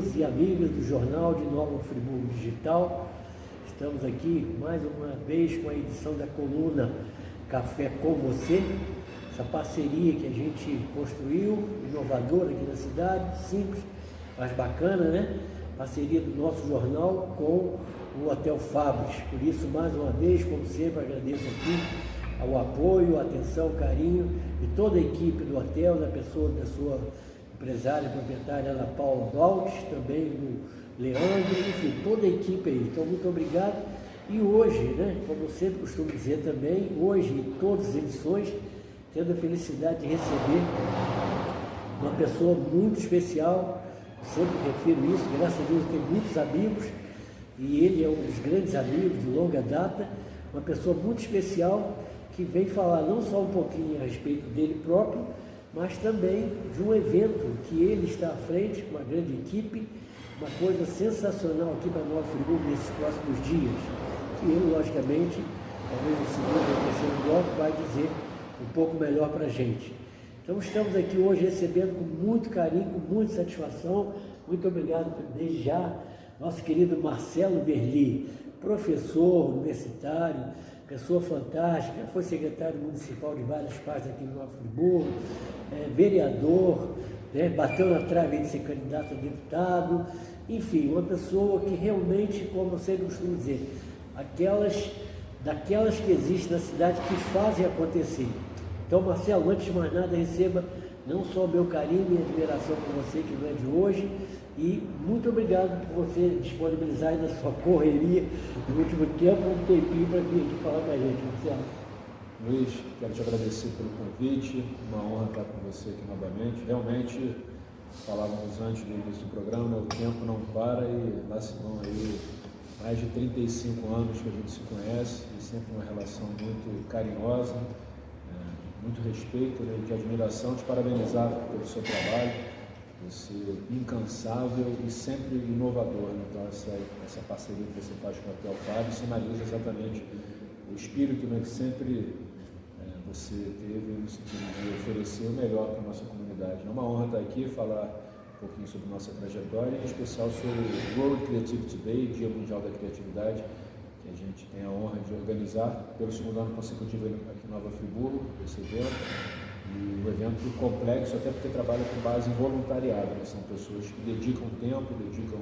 amigos e amigas do Jornal de Nova Friburgo Digital. Estamos aqui mais uma vez com a edição da coluna Café com Você, essa parceria que a gente construiu, inovadora aqui na cidade, simples, mas bacana, né? Parceria do nosso jornal com o Hotel Fabris. Por isso, mais uma vez, como sempre, agradeço aqui ao apoio, a atenção, o carinho de toda a equipe do hotel, na pessoa da sua empresária, proprietária Ana Paula Baltes, também do Leandro, enfim, toda a equipe aí. Então, muito obrigado. E hoje, né, como eu sempre costumo dizer também, hoje em todas as edições, tendo a felicidade de receber uma pessoa muito especial, eu sempre refiro isso, graças a Deus eu tenho muitos amigos, e ele é um dos grandes amigos de longa data, uma pessoa muito especial que vem falar não só um pouquinho a respeito dele próprio, mas também de um evento que ele está à frente, com uma grande equipe, uma coisa sensacional aqui para Nova Friburgo nesses próximos dias, que ele, logicamente, talvez no segundo ou terceiro bloco, vai dizer um pouco melhor para a gente. Então estamos aqui hoje recebendo com muito carinho, com muita satisfação, muito obrigado desde já, nosso querido Marcelo Berli, professor universitário, pessoa fantástica, foi secretário municipal de várias partes aqui no Nova Friburgo, vereador, né, bateu na trave de ser candidato a deputado, enfim, uma pessoa que realmente, como eu sempre costumo dizer, daquelas que existem na cidade que fazem acontecer. Então, Marcelo, antes de mais nada, receba não só o meu carinho e admiração por você, que não é de hoje, e muito obrigado por você disponibilizar aí na sua correria no último tempo um tempinho para vir aqui falar com a gente, Marcelo. Luiz, quero te agradecer pelo convite, uma honra estar com você aqui novamente. Realmente, falávamos antes do início do programa, né, o tempo não para e lá se vão aí mais de 35 anos que a gente se conhece e sempre uma relação muito carinhosa, muito respeito, né, de admiração, te parabenizar pelo seu trabalho, você incansável e sempre inovador. Né? Então essa parceria que você faz com o Hotel Fábio sinaliza exatamente o espírito, né, que sempre você teve no sentido de oferecer o melhor para a nossa comunidade. É uma honra estar aqui, falar um pouquinho sobre nossa trajetória, em especial sobre o World Creativity Day, Dia Mundial da Criatividade, que a gente tem a honra de organizar pelo segundo ano consecutivo aqui em Nova Friburgo, esse evento. E o evento complexo, até porque trabalha com base em voluntariado, né? São pessoas que dedicam tempo, dedicam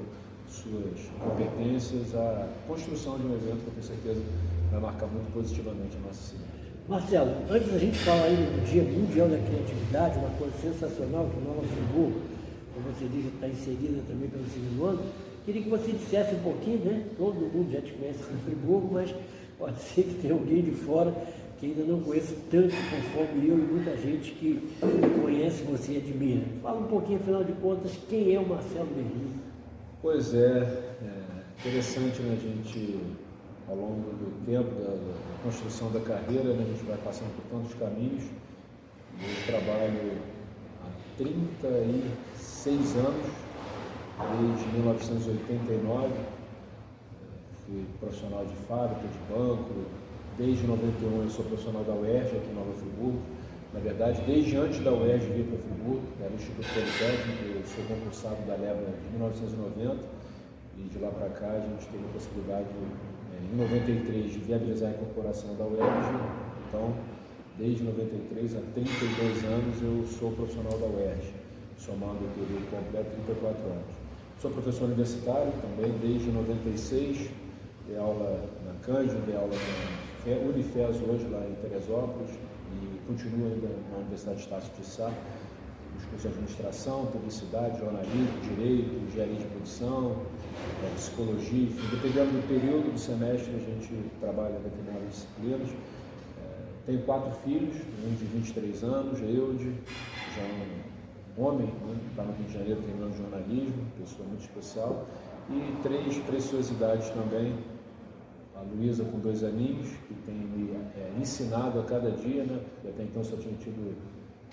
suas competências à construção de um evento que eu tenho certeza vai marcar muito positivamente a nossa cidade. Marcelo, antes da gente falar aí do Dia Mundial da Criatividade, uma coisa sensacional que Nova Friburgo, como você diz, está inserida também pelo segundo ano, queria que você dissesse um pouquinho, né? Todo mundo já te conhece em Friburgo, mas pode ser que tenha alguém de fora que ainda não conheça tanto conforme eu e muita gente que conhece você e admira. Fala um pouquinho, afinal de contas, quem é o Marcelo Berli? Pois é interessante, né, a gente, ao longo do tempo, da construção da carreira, né, a gente vai passando por tantos caminhos. Eu trabalho há 36 anos, desde 1989, fui profissional de fábrica, de banco. Desde 91 eu sou profissional da UERJ aqui em Nova Friburgo. Na verdade, desde antes da UERJ vir para Friburgo, que era o Instituto Politécnico, eu sou concursado da Leva de 1990 e de lá para cá a gente teve a possibilidade, em 93, de viabilizar a incorporação da UERJ. Então, desde 93 a 32 anos eu sou profissional da UERJ, somando o período completo, 34 anos. Sou professor universitário também desde 96, dei aula na Cândido, dei aula na Unifes hoje lá em Teresópolis e continuo ainda na Universidade de Estácio de Sá, nos cursos de administração, publicidade, jornalismo, direito, engenharia de produção, psicologia, enfim, dependendo do período do semestre a gente trabalha em determinadas disciplinas. Tenho 4 filhos, um de 23 anos, Eude, já um homem, né, está no Rio de Janeiro terminando jornalismo, pessoa muito especial, e 3 preciosidades também. A Luísa com 2 aninhos, que tem me ensinado a cada dia, né? E até então só tinha tido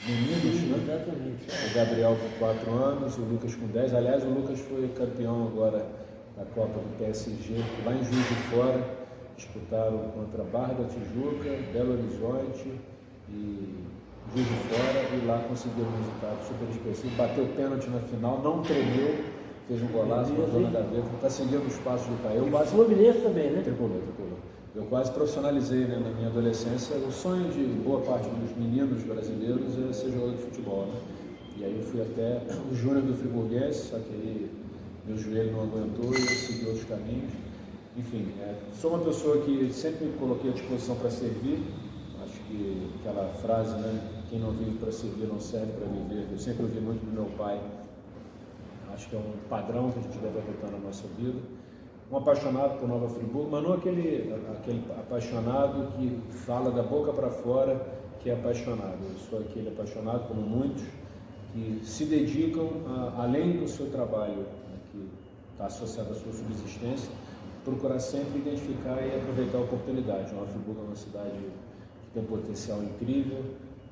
meninos, né? Exatamente. O Gabriel com 4 anos, o Lucas com 10. Aliás, o Lucas foi campeão agora da Copa do PSG, lá em Juiz de Fora. Disputaram contra Barra da Tijuca, Belo Horizonte e Juiz de Fora, e lá conseguiram um resultado super expressivo. Bateu pênalti na final, não tremeu, fez um golaço, botou na gaveta, está seguindo os passos do pai. O Fluminense também, né? Tricolor. Eu quase profissionalizei, né, na minha adolescência. O sonho de boa parte dos meninos brasileiros é ser jogador de futebol, né? E aí eu fui até o júnior do Friburguense, só que aí meu joelho não aguentou e eu segui outros caminhos. Enfim, sou uma pessoa que sempre me coloquei à disposição para servir. Acho que aquela frase, né, quem não vive para servir não serve para viver, eu sempre ouvi muito do meu pai. Acho que é um padrão que a gente deve adotar na nossa vida. Um apaixonado por Nova Friburgo, mas não aquele apaixonado que fala da boca para fora que é apaixonado. Eu sou aquele apaixonado, como muitos, que se dedicam, além do seu trabalho, né, que está associado à sua subsistência, procurar sempre identificar e aproveitar a oportunidade. Nova Friburgo é uma cidade que tem um potencial incrível,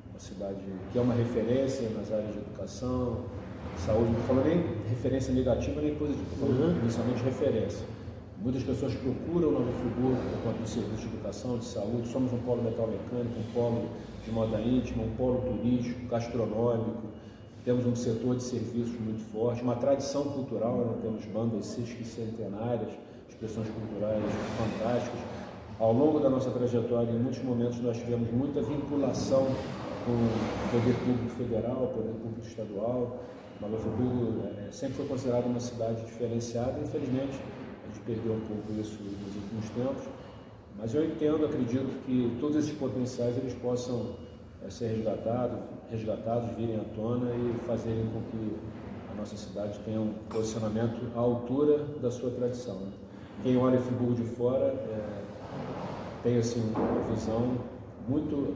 uma cidade que é uma referência nas áreas de educação, saúde. Não estou falando nem referência negativa nem positiva, estou falando inicialmente referência. Muitas pessoas procuram Nova Friburgo enquanto serviço de educação, de saúde. Somos um polo metalmecânico, um polo de moda íntima, um polo turístico, gastronômico. Temos um setor de serviços muito forte, uma tradição cultural, nós temos bandas sesquicentenárias, expressões culturais fantásticas. Ao longo da nossa trajetória, em muitos momentos, nós tivemos muita vinculação com o poder público federal, o poder público estadual. Nova Friburgo sempre foi considerada uma cidade diferenciada. Infelizmente, a gente perdeu um pouco isso nos últimos tempos, mas eu entendo, acredito que todos esses potenciais eles possam ser resgatados, virem à tona e fazerem com que a nossa cidade tenha um posicionamento à altura da sua tradição, né? Quem olha Friburgo de fora tem assim, uma visão muito,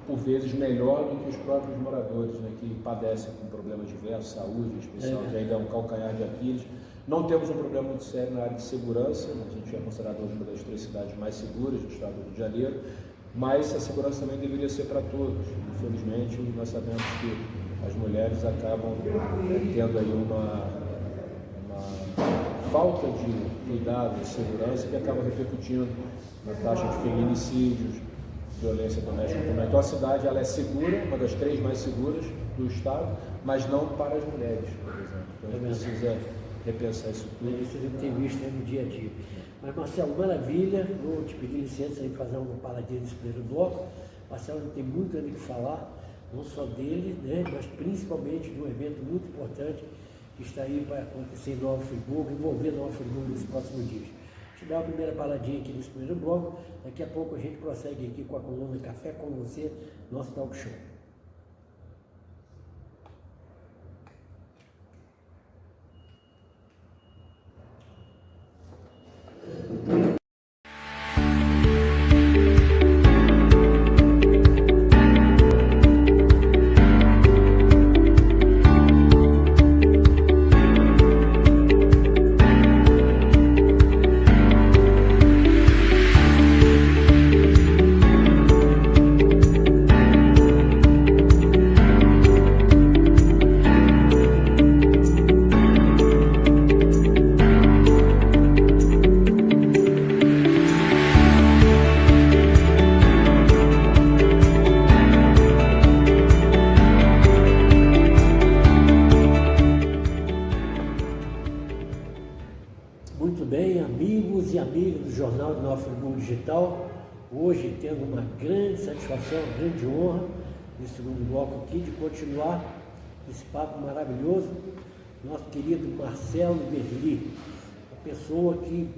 por vezes, melhor do que os próprios moradores, né, que padecem com problemas diversos, saúde em especial, que ainda é um calcanhar de Aquiles. Não temos um problema muito sério na área de segurança, a gente é considerado hoje uma das 3 cidades mais seguras do estado do Rio de Janeiro, mas a segurança também deveria ser para todos. Infelizmente, nós sabemos que as mulheres acabam tendo aí uma falta de cuidado, de segurança, que acaba repercutindo na taxa de feminicídios, violência doméstica também. Então a cidade ela é segura, uma das 3 mais seguras do estado, mas não para as mulheres, por exemplo. Então a gente precisa repensar isso tudo. Isso a gente tem visto aí no dia a dia. Mas Marcelo, maravilha, vou te pedir licença aí fazer uma paradinha nesse primeiro bloco. Marcelo tem muito ainda que falar, não só dele, né, mas principalmente de um evento muito importante que está aí para acontecer em Nova Friburgo, envolver Nova Friburgo nos próximos dias. Deixa eu dar uma primeira paradinha aqui nesse primeiro bloco, daqui a pouco a gente prossegue aqui com a coluna Café com Você, nosso talk show. Muito bem, amigos e amigas do Jornal de Nova Friburgo Digital, hoje tendo uma grande satisfação, uma grande honra, nesse segundo bloco aqui, de continuar esse papo maravilhoso, nosso querido Marcelo Verli, uma pessoa que,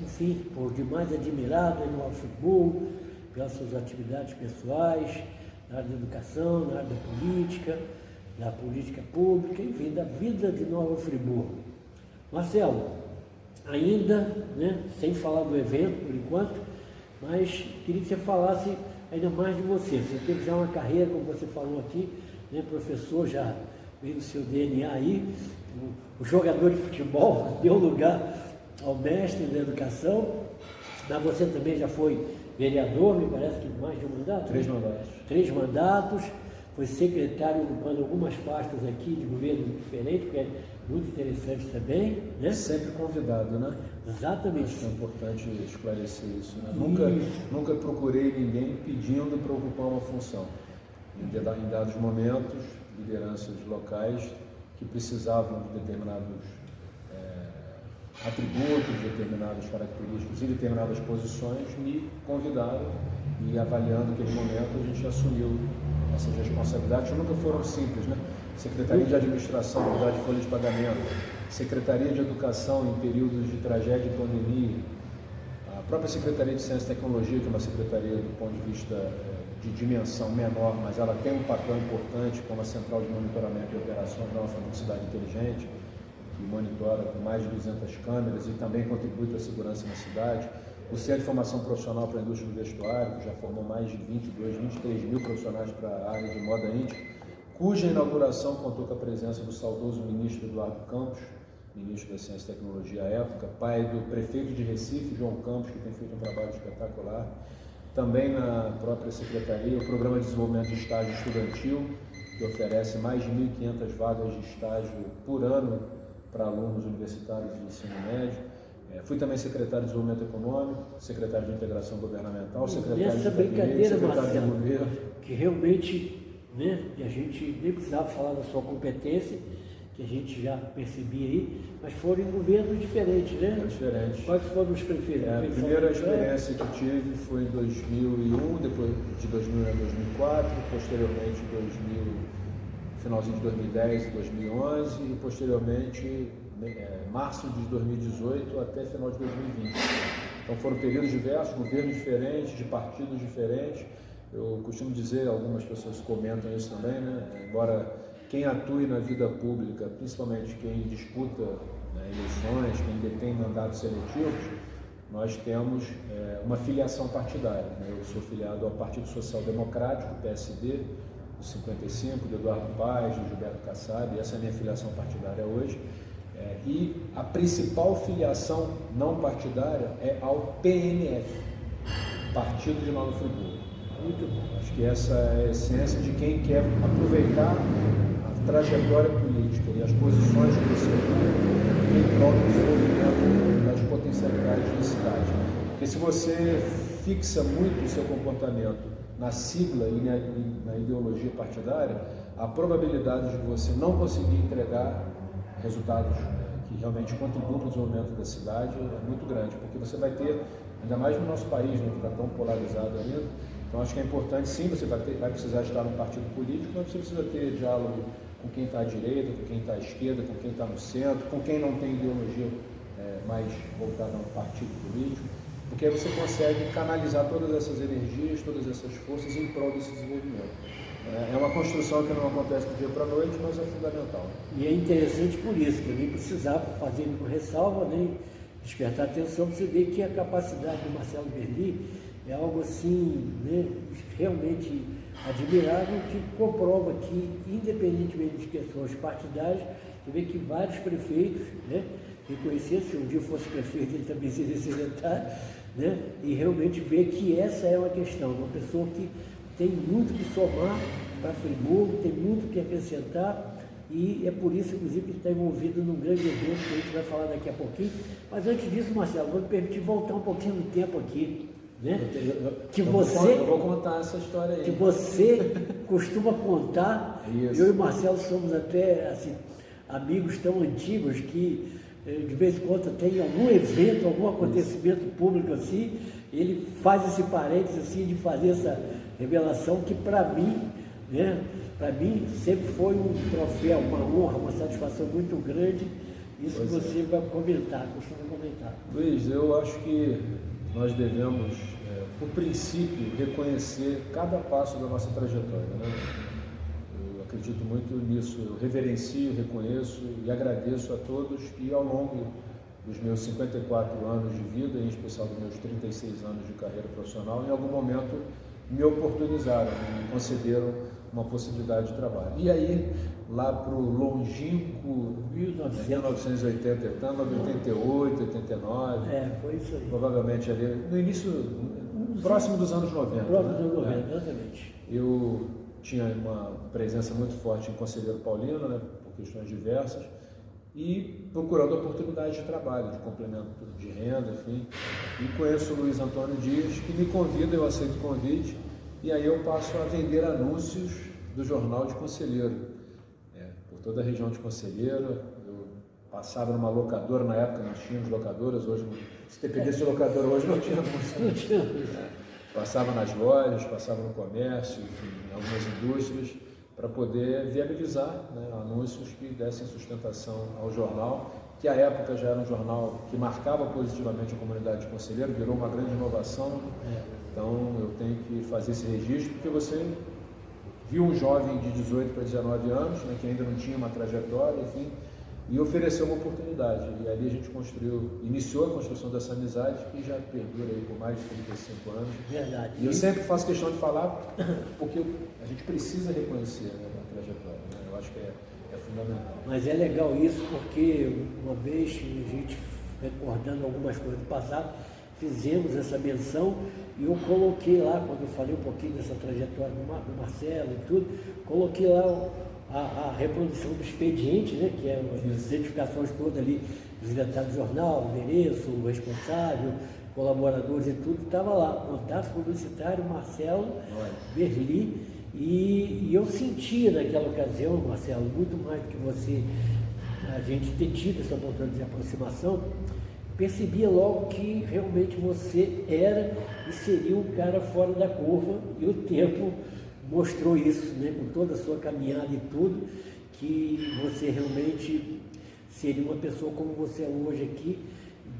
enfim, por demais admirado em Nova Friburgo, pelas suas atividades pessoais, na área da educação, na área da política pública, enfim, da vida de Nova Friburgo. Marcelo, ainda, né, sem falar do evento por enquanto, mas queria que você falasse ainda mais de você. Você teve já uma carreira, como você falou aqui, né, professor, já veio do seu DNA aí, o jogador de futebol deu lugar ao mestre da educação, mas você também já foi vereador, me parece que mais de um mandato? 3 mandatos. 3 mandatos, foi secretário ocupando algumas pastas aqui de governo diferente, que é muito interessante também, né? Sempre convidado, né? Exatamente. Acho que é importante esclarecer isso, né? Nunca procurei ninguém pedindo para ocupar uma função. Em dados momentos, lideranças locais que precisavam de determinados atributos, determinadas características e determinadas posições, me convidaram e, avaliando aquele momento, a gente assumiu essas responsabilidades, que nunca foram simples, né? Secretaria de Administração, Unidade de Folha de Pagamento, Secretaria de Educação em períodos de tragédia e pandemia, a própria Secretaria de Ciência e Tecnologia, que é uma secretaria do ponto de vista de dimensão menor, mas ela tem um papel importante como a Central de Monitoramento e Operações da nossa Cidade Inteligente, que monitora com mais de 200 câmeras e também contribui para a segurança na cidade. O Centro de Formação Profissional para a Indústria do Vestuário, que já formou mais de 22, 23 mil profissionais para a área de moda íntima, cuja inauguração contou com a presença do saudoso ministro Eduardo Campos, ministro da Ciência e Tecnologia à época, pai do prefeito de Recife, João Campos, que tem feito um trabalho espetacular. Também na própria secretaria, o Programa de Desenvolvimento de Estágio Estudantil, que oferece mais de 1.500 vagas de estágio por ano para alunos universitários de ensino médio. Fui também secretário de Desenvolvimento Econômico, secretário de Integração Governamental, secretário de brincadeira, secretário Marcelo, de Governo. Que realmente, né, a gente nem precisava falar da sua competência, que a gente já percebia aí, mas foram em governos diferentes, né? Diferentes. Quais foram os prefeitos? A primeira experiência que tive foi em 2001, depois de 2000 a 2004, posteriormente finalzinho de 2010 e 2011 e posteriormente março de 2018 até final de 2020. Então foram períodos diversos, governos diferentes, de partidos diferentes. Eu costumo dizer, algumas pessoas comentam isso também, né? Embora quem atue na vida pública, principalmente quem disputa eleições, quem detém mandatos seletivos, nós temos uma filiação partidária. Eu sou filiado ao Partido Social Democrático, PSD, do 55, do Eduardo Paes, do Gilberto Kassab, essa é a minha filiação partidária hoje. E a principal filiação não partidária é ao PNF, Partido de Nova Friburgo. Muito bom. Acho que essa é a essência de quem quer aproveitar a trajetória política e as posições que você tem em prol do desenvolvimento das potencialidades da cidade. Porque se você fixa muito o seu comportamento na sigla e na ideologia partidária, a probabilidade de você não conseguir entregar resultados que realmente contribuam para o desenvolvimento da cidade é muito grande, porque você vai ter, ainda mais no nosso país, né, que está tão polarizado ainda. Então acho que é importante, sim, você vai precisar estar num partido político, mas você precisa ter diálogo com quem está à direita, com quem está à esquerda, com quem está no centro, com quem não tem ideologia mais voltada a um partido político, porque aí você consegue canalizar todas essas energias, todas essas forças em prol desse desenvolvimento. É uma construção que não acontece do dia para a noite, mas é fundamental. E é interessante por isso, que eu nem precisava fazer com ressalva, nem despertar atenção, para você ver que a capacidade do Marcelo Berli é algo assim, né, realmente admirável, que comprova que, independentemente de questões partidárias, você vê que vários prefeitos, né, reconhecer, se um dia fosse prefeito, ele também seria secretário, né, e realmente ver que essa é uma questão, uma pessoa que tem muito que somar para Friburgo, tem muito que acrescentar, e é por isso, inclusive, que ele está envolvido num grande evento que a gente vai falar daqui a pouquinho. Mas antes disso, Marcelo, vou me permitir voltar um pouquinho no tempo aqui, né? Eu vou contar essa história aí. Que você costuma contar. Isso. Eu e o Marcelo somos até assim, amigos tão antigos que de vez em quando tem algum evento, algum acontecimento público assim, ele faz esse parênteses assim de fazer essa revelação que para mim, né, para mim sempre foi um troféu, uma honra, uma satisfação muito grande. Isso que você vai comentar, costuma comentar. Luiz, eu acho que nós devemos, por princípio, reconhecer cada passo da nossa trajetória, né? Eu acredito muito nisso, eu reverencio, reconheço e agradeço a todos que ao longo dos meus 54 anos de vida, em especial dos meus 36 anos de carreira profissional, em algum momento me oportunizaram, me concederam uma possibilidade de trabalho. E aí, lá para o longínquo 1980, 88, 89, foi isso aí. Provavelmente ali, no início, próximo dos anos 90. Próximo dos anos 90, exatamente. Eu tinha uma presença muito forte em Conselheiro Paulino, né, por questões diversas, e procurando oportunidades de trabalho, de complemento de renda, enfim. E conheço o Luiz Antônio Dias, que me convida, eu aceito o convite, e aí eu passo a vender anúncios do jornal de Conselheiro. Por toda a região de Conselheiro, eu passava numa locadora, na época nós tínhamos locadoras, hoje, se dependesse de locadora hoje não tínhamos. Passava nas lojas, passava no comércio, enfim, em algumas indústrias, para poder viabilizar, né, anúncios que dessem sustentação ao jornal, que à época já era um jornal que marcava positivamente a comunidade de Conselheiro, virou uma grande inovação. Então eu tenho que fazer esse registro, porque você viu um jovem de 18 para 19 anos, né, que ainda não tinha uma trajetória, enfim, e ofereceu uma oportunidade. E ali a gente iniciou a construção dessa amizade, que já perdura aí por mais de 35 anos. Verdade. E eu sempre faço questão de falar, porque a gente precisa reconhecer, né, a trajetória, né? Eu acho que é fundamental. Mas é legal isso, porque uma vez a gente, recordando algumas coisas do passado, fizemos essa menção e eu coloquei lá, quando eu falei um pouquinho dessa trajetória do Marcelo e tudo, coloquei lá a reprodução do expediente, né, que é as identificações todas ali dos detalhes do jornal, o endereço, o responsável, colaboradores e tudo, estava lá, contato publicitário, Marcelo Berli, e eu sentia naquela ocasião, Marcelo, muito mais do que você, a gente ter tido essa oportunidade de aproximação, percebia logo que realmente você era e seria um cara fora da curva, e o tempo mostrou isso, né, com toda a sua caminhada e tudo, que você realmente seria uma pessoa como você é hoje aqui,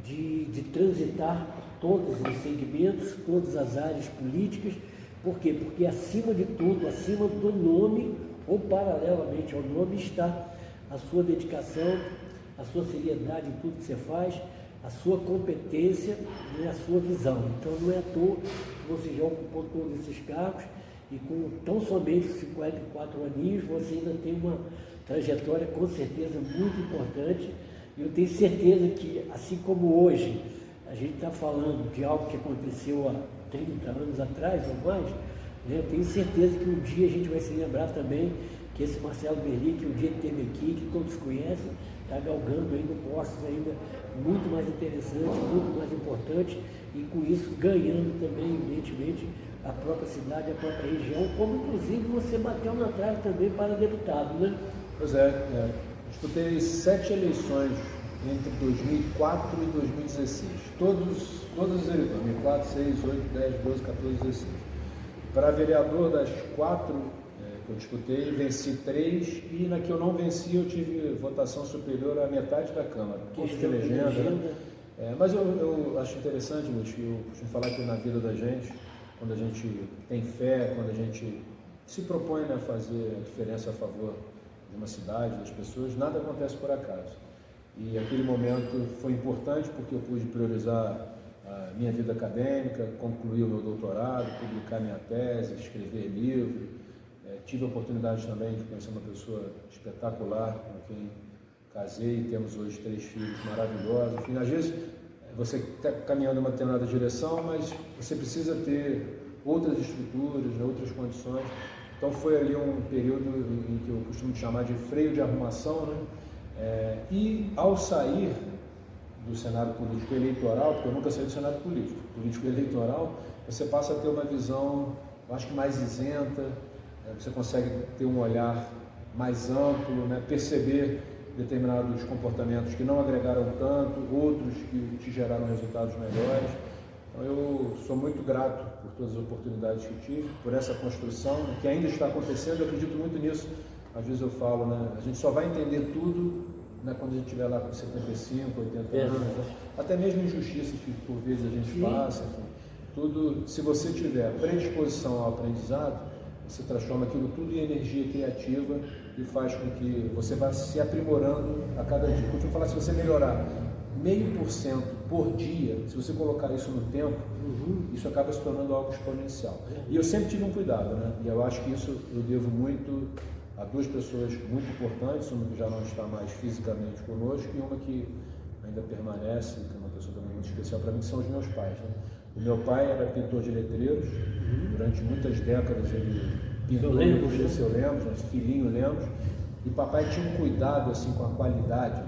de transitar por todos os segmentos, todas as áreas políticas. Por quê? Porque acima de tudo, acima do nome, ou paralelamente ao nome, está a sua dedicação, a sua seriedade em tudo que você faz, a sua competência, né, a sua visão. Então não é à toa que você já ocupou todos esses cargos, e com tão somente 54 aninhos, você ainda tem uma trajetória com certeza muito importante. E eu tenho certeza que, assim como hoje, a gente está falando de algo que aconteceu há 30 anos atrás ou mais, né, eu tenho certeza que um dia a gente vai se lembrar também que esse Marcelo Berli, que um dia esteve aqui, que todos conhecem, está galgando ainda postos ainda muito mais interessantes, muito mais importantes, e com isso ganhando também, evidentemente, a própria cidade, a própria região, como inclusive você bateu na trave também para deputado, né? Pois é, disputei 7 eleições entre 2004 e 2016, todas as eleições, 2004, 6, 8, 10, 12, 14, 16. Para vereador, das 4 que eu disputei, venci 3, e na que eu não venci eu tive votação superior à metade da Câmara, custo de legenda, né? Mas eu acho interessante, Lúcio, eu costumo falar que na vida da gente, quando a gente tem fé, quando a gente se propõe, né, a fazer a diferença a favor de uma cidade, das pessoas, nada acontece por acaso. E aquele momento foi importante porque eu pude priorizar a minha vida acadêmica, concluir o meu doutorado, publicar minha tese, escrever livro. Tive a oportunidade também de conhecer uma pessoa espetacular, com quem casei, temos hoje 3 filhos maravilhosos. Enfim, às vezes você está caminhando em uma determinada direção, mas você precisa ter outras estruturas, outras condições. Então foi ali um período em que eu costumo chamar de freio de arrumação, né? E ao sair do cenário político eleitoral, porque eu nunca saí do cenário político eleitoral, você passa a ter uma visão, eu acho que mais isenta, você consegue ter um olhar mais amplo, né? Perceber determinados comportamentos que não agregaram tanto, outros que te geraram resultados melhores. Então eu sou muito grato por todas as oportunidades que tive, por essa construção que ainda está acontecendo. Eu acredito muito nisso. Às vezes eu falo, né, a gente só vai entender tudo, né, quando a gente estiver lá com 75, 80 anos, até mesmo injustiças que por vezes a gente passa, enfim, tudo, se você tiver predisposição ao aprendizado, você transforma aquilo tudo em energia criativa e faz com que você vá se aprimorando a cada dia. Eu costumo falar, se você melhorar 0,5% por dia, se você colocar isso no tempo, isso acaba se tornando algo exponencial. E eu sempre tive um cuidado, né? E eu acho que isso eu devo muito a 2 pessoas muito importantes, uma que já não está mais fisicamente conosco e uma que ainda permanece, que é uma pessoa também muito especial para mim, que são os meus pais, né? O meu pai era pintor de letreiros, durante muitas décadas ele pintou Liceu Lemos, né? Filhinho Lemos, e papai tinha um cuidado assim com a qualidade,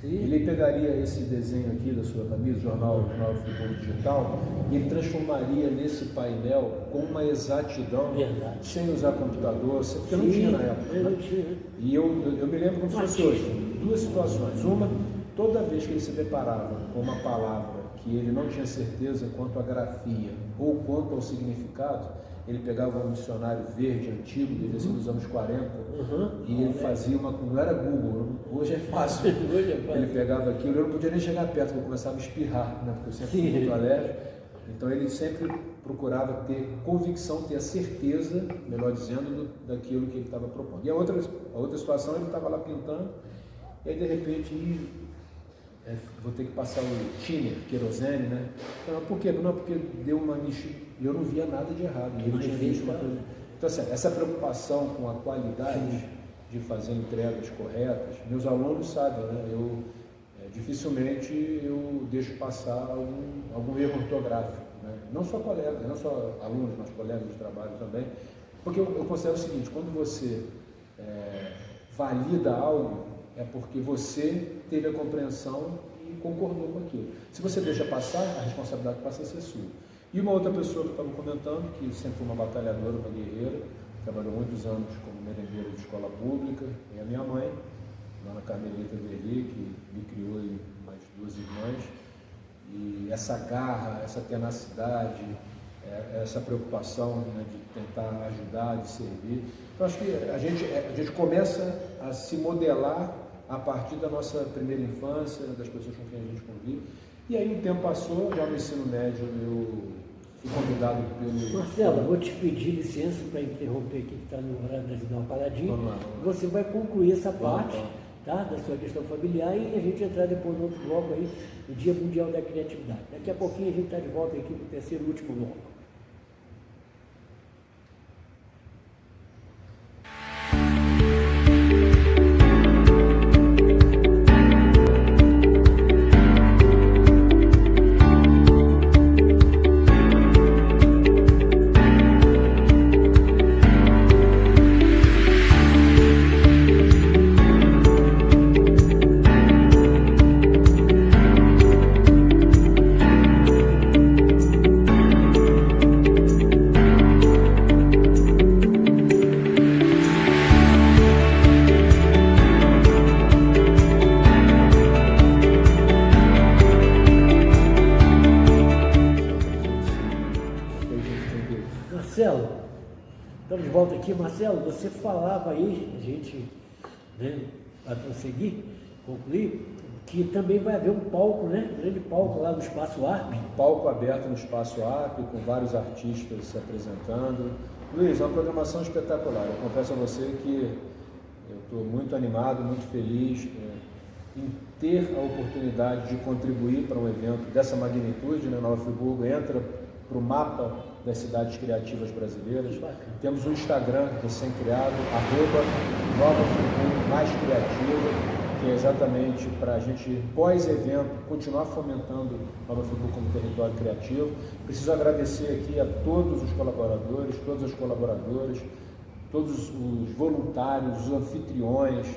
Sim. Ele pegaria esse desenho aqui da sua camisa, Jornal Friburgo Digital, e ele transformaria nesse painel com uma exatidão, Verdade. sem usar computador, porque Sim, não tinha na época. não Né? tinha. E eu me lembro como se fosse hoje. Duas situações. Uma, toda vez que ele se deparava com uma palavra que ele não tinha certeza quanto à grafia ou quanto ao significado, ele pegava um dicionário verde antigo, devia ser dos anos 40, e ele fazia uma... Não era Google, hoje é fácil. Hoje é fácil. Ele pegava aquilo, eu não podia nem chegar perto, porque eu começava a espirrar, né? Porque eu sempre fui muito alérgico. Então ele sempre procurava ter convicção, ter a certeza, melhor dizendo, daquilo que ele estava propondo. E a outra situação, ele estava lá pintando, e aí de repente... vou ter que passar o thinner, querosene, né? Então, por quê? Não, porque deu uma nicho e eu não via nada de errado. Ele tinha visto uma coisa. Então, assim, essa preocupação com a qualidade de fazer entregas corretas, meus alunos sabem, né? Dificilmente eu deixo passar algum erro ortográfico, né? Não só colegas, não só alunos, mas colegas de trabalho também, porque eu considero o seguinte: quando você valida algo, é porque você teve a compreensão e concordou com aquilo. Se você deixa passar, a responsabilidade passa a ser sua. E uma outra pessoa que estava comentando, que sempre foi uma batalhadora, uma guerreira, trabalhou muitos anos como merendeira de escola pública, é a minha mãe, Dona Carmelita Verli, que me criou e mais duas irmãs. E essa garra, essa tenacidade, essa preocupação, né, de tentar ajudar, de servir. Então, acho que a gente começa a se modelar a partir da nossa primeira infância, das pessoas com quem a gente convive. E aí o tempo passou, já no ensino médio eu fui convidado pelo... Marcelo, vou te pedir licença para interromper aqui, que está no horário de dar uma paradinha. Vamos lá. Você vai concluir essa parte, tá, da sua questão familiar, e a gente entrar depois no outro bloco aí, no Dia Mundial da Criatividade. Daqui a pouquinho a gente está de volta aqui para o terceiro e último bloco. Marcelo, estamos de volta aqui. Marcelo, você falava aí, a gente, né, vai conseguir concluir, que também vai haver um palco, né? Um grande palco lá no Espaço ARP. Palco aberto no Espaço ARP, com vários artistas se apresentando. Luiz, é uma programação espetacular. Eu confesso a você que eu estou muito animado, muito feliz em ter a oportunidade de contribuir para um evento dessa magnitude, né? Nova Friburgo entra para o mapa das cidades criativas brasileiras. Temos um Instagram recém-criado, @Nova Friburgo Mais Criativa, que é exatamente para a gente, pós-evento, continuar fomentando Nova Friburgo como território criativo. Preciso agradecer aqui a todos os colaboradores, todas as colaboradoras, todos os voluntários, os anfitriões,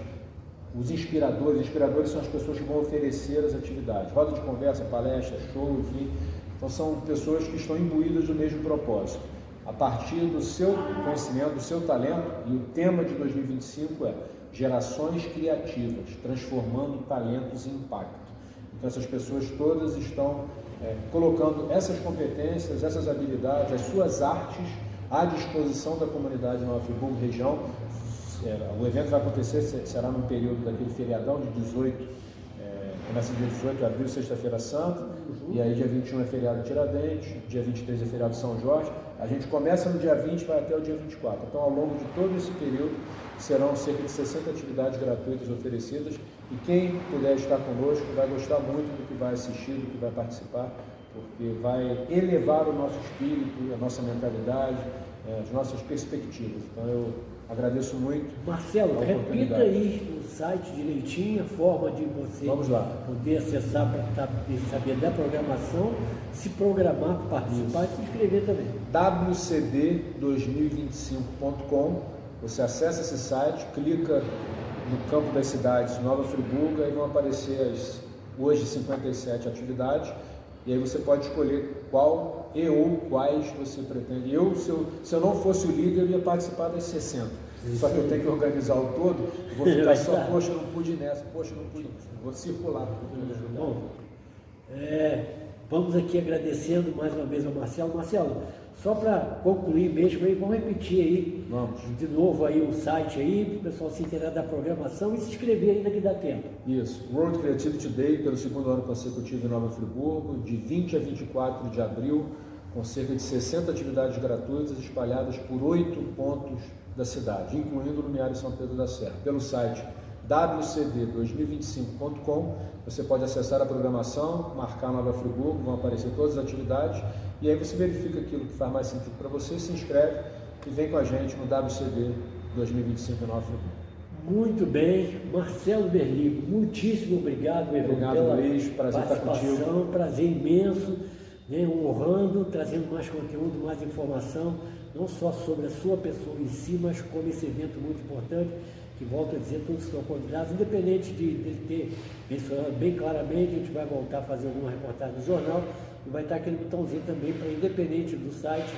os inspiradores. Inspiradores são as pessoas que vão oferecer as atividades, roda de conversa, palestra, show, enfim. Então são pessoas que estão imbuídas do mesmo propósito. A partir do seu conhecimento, do seu talento, e o tema de 2025 é Gerações Criativas, transformando talentos em impacto. Então essas pessoas todas estão colocando essas competências, essas habilidades, as suas artes à disposição da comunidade Nova Friburgo região. O evento vai acontecer, será num período daquele feriadão de 18, começa dia 18 de abril, sexta-feira santa, e aí dia 21 é feriado de Tiradentes, dia 23 é feriado de São Jorge. A gente começa no dia 20 e vai até o dia 24. Então, ao longo de todo esse período, serão cerca de 60 atividades gratuitas oferecidas, e quem puder estar conosco vai gostar muito do que vai assistir, do que vai participar, porque vai elevar o nosso espírito, a nossa mentalidade, as nossas perspectivas. Então, eu agradeço muito. Marcelo, repita aí o site direitinho, a forma de você poder acessar para saber da programação, se programar para participar e se inscrever também. wcd2025.com. Você acessa esse site, clica no campo das cidades de Nova Friburgo, aí vão aparecer hoje 57 atividades, e aí você pode escolher qual e ou quais você pretende. Se eu não fosse o líder, eu ia participar das 60. Só que eu tenho que organizar o todo, eu vou ficar só, poxa, não pude ir nessa, poxa, não pude, vou circular. Bom, vamos aqui agradecendo mais uma vez ao Marcelo. Marcelo, só para concluir mesmo, aí, vamos repetir aí, de novo aí o site aí, para o pessoal se inteirar da programação e se inscrever ainda que dá tempo. Isso, World Creativity Day, pelo segundo ano consecutivo em Nova Friburgo, de 20 a 24 de abril, com cerca de 60 atividades gratuitas espalhadas por 8 pontos da cidade, incluindo o Lumiar São Pedro da Serra. Pelo site wcd2025.com, você pode acessar a programação, marcar Nova Friburgo, vão aparecer todas as atividades, e aí você verifica aquilo que faz mais sentido para você, se inscreve e vem com a gente no WCD 2025 em Nova Friburgo. Muito bem, Marcelo Berligo, muitíssimo obrigado, meu irmão, pela Luiz, prazer estar contigo. Prazer imenso, né, honrando, trazendo mais conteúdo, mais informação, não só sobre a sua pessoa em si, mas como esse evento muito importante, que volto a dizer, todos estão convidados, independente de ele ter mencionado bem claramente, a gente vai voltar a fazer alguma reportagem no jornal, e vai estar aquele botãozinho também para, independente do site,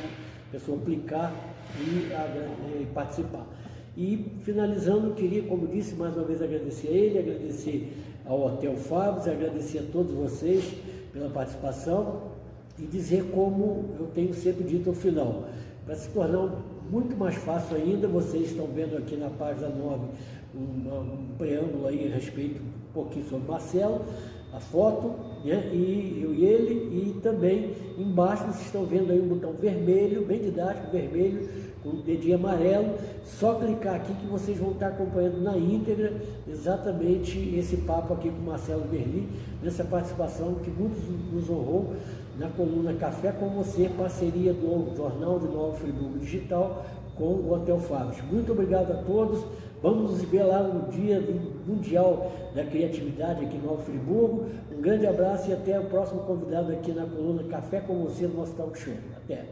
a pessoa clicar e participar. E finalizando, queria, como disse, mais uma vez agradecer a ele, agradecer ao Hotel Fábio, agradecer a todos vocês pela participação e dizer como eu tenho sempre dito ao final, para se tornar muito mais fácil ainda, vocês estão vendo aqui na página 9 um preâmbulo aí a respeito um pouquinho sobre Marcelo, a foto, né, e eu e ele, e também embaixo vocês estão vendo aí um botão vermelho, bem didático, vermelho, com o dedinho amarelo, só clicar aqui que vocês vão estar acompanhando na íntegra exatamente esse papo aqui com o Marcelo Berli, nessa participação que muito nos honrou na coluna Café com Você, parceria do Jornal de Nova Friburgo Digital com o Hotel Fábio. Muito obrigado a todos, vamos nos ver lá no Dia Mundial da Criatividade aqui em Nova Friburgo. Um grande abraço e até o próximo convidado aqui na coluna Café com Você no nosso talk show. Até!